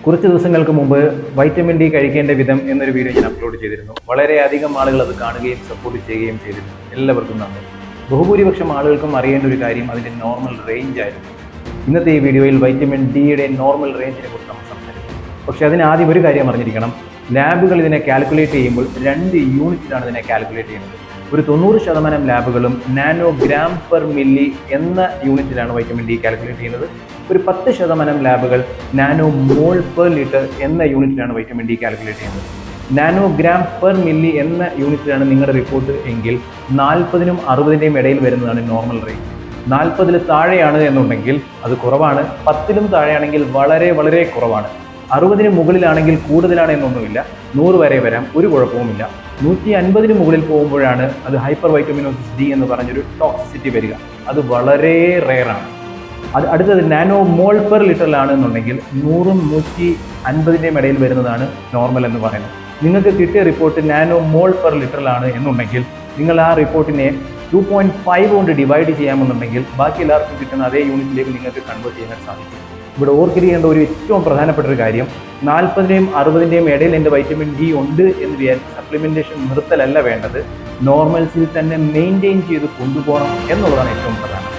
കുറച്ച് ദിവസങ്ങൾക്ക് മുമ്പ് വൈറ്റമിൻ ഡി കഴിക്കേണ്ട വിധം എന്നൊരു വീഡിയോ ഞാൻ അപ്ലോഡ് ചെയ്തിരുന്നു. വളരെയധികം ആളുകൾ അത് കാണുകയും സപ്പോർട്ട് ചെയ്യുകയും ചെയ്തിരുന്നു. എല്ലാവർക്കും നന്ദി. ബഹുഭൂരിപക്ഷം ആളുകൾക്കും അറിയേണ്ട ഒരു കാര്യം അതിൻ്റെ നോർമൽ റേഞ്ച് ആയിരുന്നു. ഇന്നത്തെ ഈ വീഡിയോയിൽ വൈറ്റമിൻ ഡിയുടെ നോർമൽ റേഞ്ചിനെ കുറിച്ച് നമ്മൾ സംസാരിക്കും. പക്ഷേ അതിന് ആദ്യം ഒരു കാര്യം അറിഞ്ഞിരിക്കണം. ലാബുകൾ ഇതിനെ കാൽക്കുലേറ്റ് ചെയ്യുമ്പോൾ 2 യൂണിറ്റിലാണ് ഇതിനെ കാൽക്കുലേറ്റ് ചെയ്യുന്നത്. ഒരു 90% ലാബുകളും നാനോഗ്രാം പെർ മില്ലി എന്ന യൂണിറ്റിലാണ് വൈറ്റമിൻ ഡി കാൽക്കുലേറ്റ് ചെയ്യുന്നത്. ഒരു 10% ലാബുകൾ നാനോ മോൾ പെർ ലിറ്റർ എന്ന യൂണിറ്റിലാണ് വൈറ്റമിൻ ഡി കാൽക്കുലേറ്റ് ചെയ്യുന്നത്. നാനോഗ്രാം പെർ മില്ലി എന്ന യൂണിറ്റിലാണ് നിങ്ങളുടെ റിപ്പോർട്ട് എങ്കിൽ 40നും 60ൻ്റെയും ഇടയിൽ വരുന്നതാണ് നോർമൽ റേഞ്ച്. 40ൽ താഴെയാണ് എന്നുണ്ടെങ്കിൽ അത് കുറവാണ്. 10ലും താഴെയാണെങ്കിൽ വളരെ വളരെ കുറവാണ്. 60ന് മുകളിലാണെങ്കിൽ കൂടുതലാണ് എന്നൊന്നുമില്ല. 100 വരെ വരാം, ഒരു കുഴപ്പവുമില്ല. 150ന് മുകളിൽ പോകുമ്പോഴാണ് അത് ഹൈപ്പർ വൈറ്റമിനോസിസ് ഡി എന്ന് പറഞ്ഞൊരു ടോക്സിസിറ്റി വരിക. അത് വളരെ റെയറാണ്. അടുത്തത് നാനോ മോൾ പെർ ലിറ്ററിലാണ് എന്നുണ്ടെങ്കിൽ 100ഉം 150ൻ്റെയും ഇടയിൽ വരുന്നതാണ് നോർമൽ എന്ന് പറയുന്നത്. നിങ്ങൾക്ക് കിട്ടിയ റിപ്പോർട്ട് നാനോ മോൾ പെർ ലിറ്ററിലാണ് എന്നുണ്ടെങ്കിൽ നിങ്ങൾ ആ റിപ്പോർട്ടിനെ 2.5 കൊണ്ട് ഡിവൈഡ് ചെയ്യാമെന്നുണ്ടെങ്കിൽ ബാക്കി എല്ലാവർക്കും കിട്ടുന്ന അതേ യൂണിറ്റിലേക്ക് നിങ്ങൾക്ക് കൺവേർട്ട് ചെയ്യാൻ സാധിക്കും. ഇവിടെ ഓർത്തിരിക്കേണ്ട ഒരു ഏറ്റവും പ്രധാനപ്പെട്ട ഒരു കാര്യം, 40ൻ്റെയും 60ൻ്റെയും ഇടയിൽ എൻ്റെ വൈറ്റമിൻ ഡി ഉണ്ട് എന്ന് വിചാരിച്ച് സപ്ലിമെൻറ്റേഷൻ നിർത്തലല്ല വേണ്ടത്. നോർമൽസിൽ തന്നെ മെയിൻറ്റെയിൻ ചെയ്ത് കൊണ്ടുപോകണം എന്നുള്ളതാണ് ഏറ്റവും പ്രധാനം.